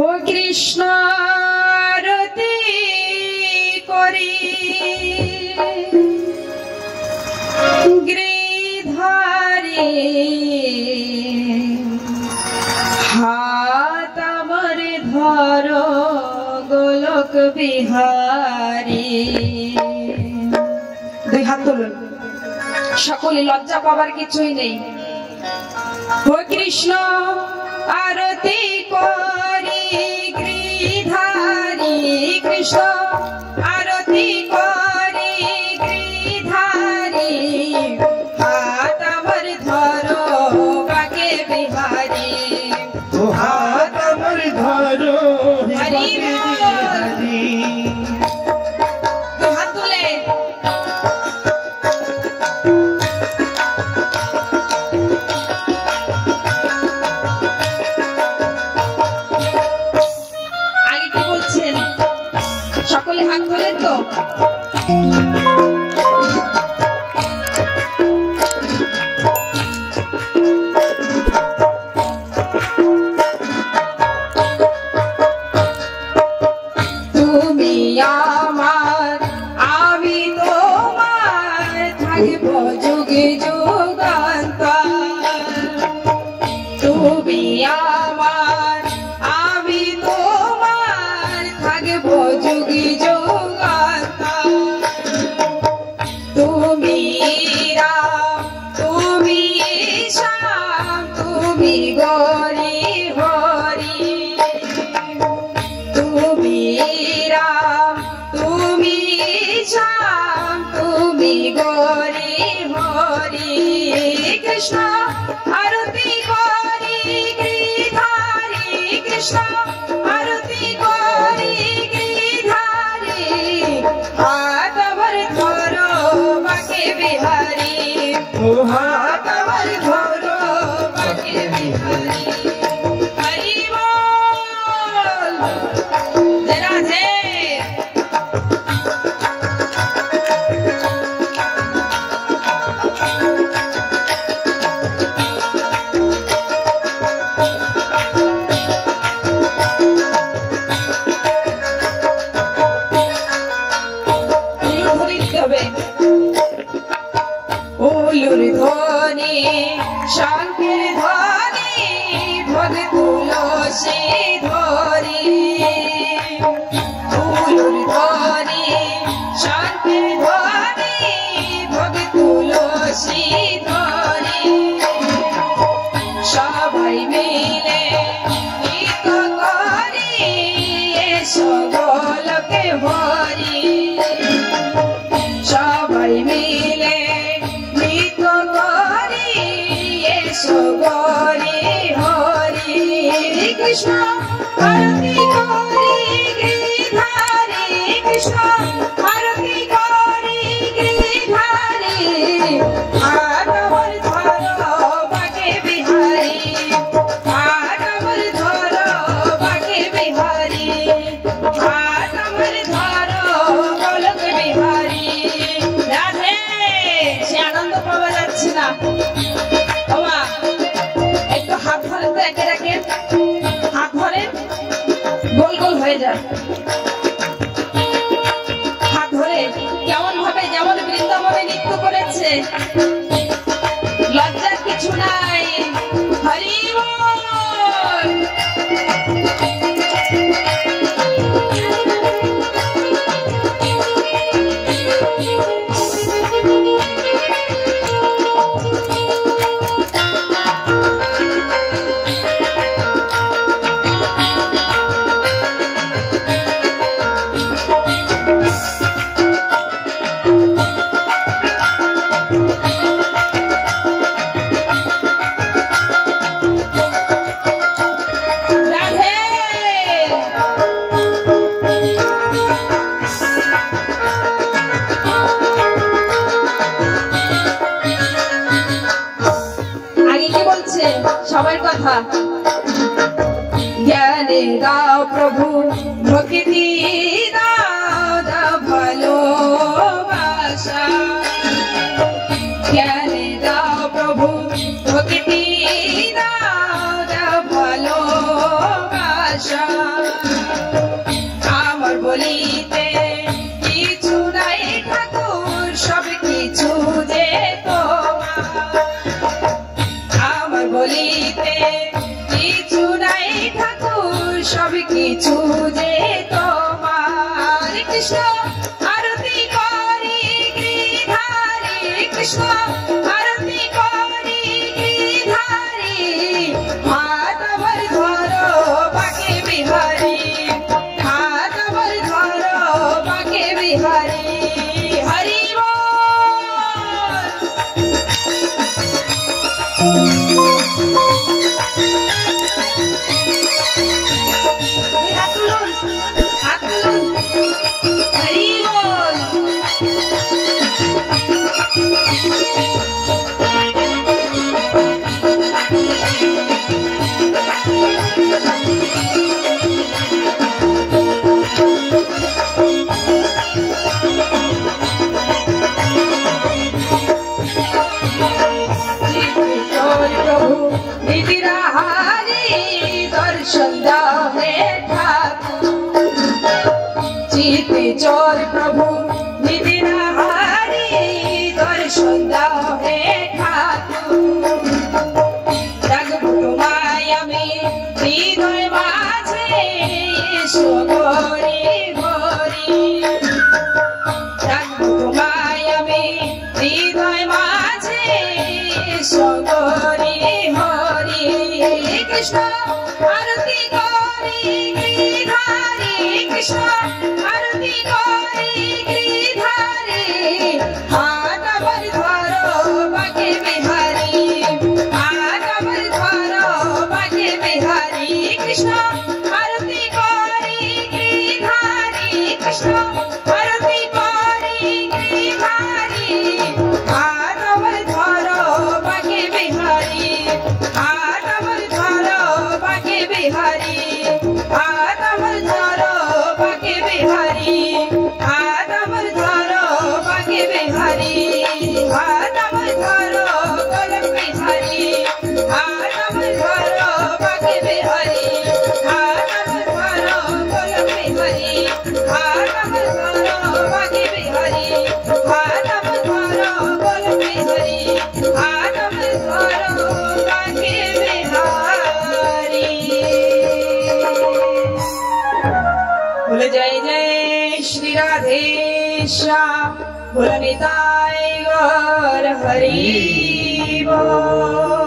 ও কৃষ্ণ আরতি করি গিরিধারী হাত আমার ধর গোলক বিহারী। দুই হাত তুলুন, সকলে লজ্জা পাবার কিছুই নেই। ও কৃষ্ণ আরতি করি গিরিধারী, কৃষ্ণ আরতি করি গিরিধারী হাত আমার ধরো বাকে বিহারী। হাত আমার ধরো হরি হরি। হাত তুলে আগে কি বলছেন? সকলে হাত তোলেন তো। তুমি আমার আমি তোমার থাকবো যুগে যুগান্তর। তুমি আমার আমি তোমার থাকবো যুগে যুগান্তর। তুমি রাম তুমি শ্যাম তুমি গরি হরি। তুমি রাম তুমি শ্যাম তুমি গরি হরি। কৃষ্ণ আরতি করি গিরিধারী, কৃষ্ণ আরতি করি গিরিধারী হাত আমার ধরো বাকে বিহারী। ও হাত আমার ধরো বাকে বিহারী। হরি বল রাধে। উলুর ধ্বনি শঙ্খের ধ্বনি ভোগ তুলসী ধরি। উলুর ধ্বনি শঙ্খের ধ্বনি ভোগ তুলসী ধরি। সবাই মিলে গীত করি এসো গোলকে হরি। সবাই মিলে গীত করি এসো গরি হরি। কৃষ্ণ আরতি করি গিরিধারী, কৃষ্ণ আরতি করি গিরিধারী হাত আমার ধরো বাকে বিহারী। হাত আমার ধরো বাকে বিহারী, হাত আমার ধরো গোলক বিহারী। রাধে। সে আনন্দ পাওয়া যাচ্ছে না। বাবা একটু হাত ধরেন তো, একে রাখেন, হাত ধরেন, গোল গোল হয়ে যায়। হাত ধরে কেমন ভাবে যেমন বৃন্দাবনে নৃত্য করেছে, লজ্জার কিছু নাই। হরি বল। সবার কথা। জ্ঞানে দাও প্রভু ভক্তি দাও, দাও ভালোবাসা। জ্ঞানে দাও প্রভু ভক্তি দাও, দাও ভালোবাসা। আশা আমার বলিতে কিছু নাই ঠাকুর সব কিছু যে তোমার আমার বলিতে কিছু নাই ঠাকুর সব কিছু যে তোমার কৃষ্ণ আরতি করি গিরিধারী কৃষ্ণ আরতি করি গিরিধারী হাত আমার ধরো বাঁকে বিহারী হাত আমার ধরো বাঁকে বিহারী হরি হাত তুলুন হরি বল প্রভু নিদিরাহারি দর্শন দাও হে ঠাকুর চিতে চল প্রভু নিদিরাহারি দর্শন দাও হে ঠাকুর ডাকবো তোমায় আমি হৃদয় মাঝে এসো গরি গরি ডাকবো তোমায় আমি হৃদয় মাঝে এসো গরি হরি কৃষ্ণ আরতি করি গিরিধারী কৃষ্ণ আরতি করি গিরিধারী হাত আমার ধরো বাঁকে বিহারী হাত আমার ধরো বাঁকে বিহারী কৃষ্ণ আরতি করি গিরিধারী কৃষ্ণ আরতি করি গিরিধারী হাত আমার ধরো বাঁকে বিহারী হাত আমার ধরো বাঁকে বিহারী হাত আমার ধরো বাঁকে বিহারী হাত আমার ধরো বাঁকে বিহারী হাত আমার ধরো কলম বিহারী হাত আমার ধরো বাঁকে বিহারী হাত আমার ধরো কলম বিহারী হাত আমার ধরো বাঁকে বিহারী হাত আমার ধরো কলম বিহারী হাত আমার ধরো বাঁকে বিহারী बोले जय जय श्री राधे श्याम बोल निताय गौर हरि बोल।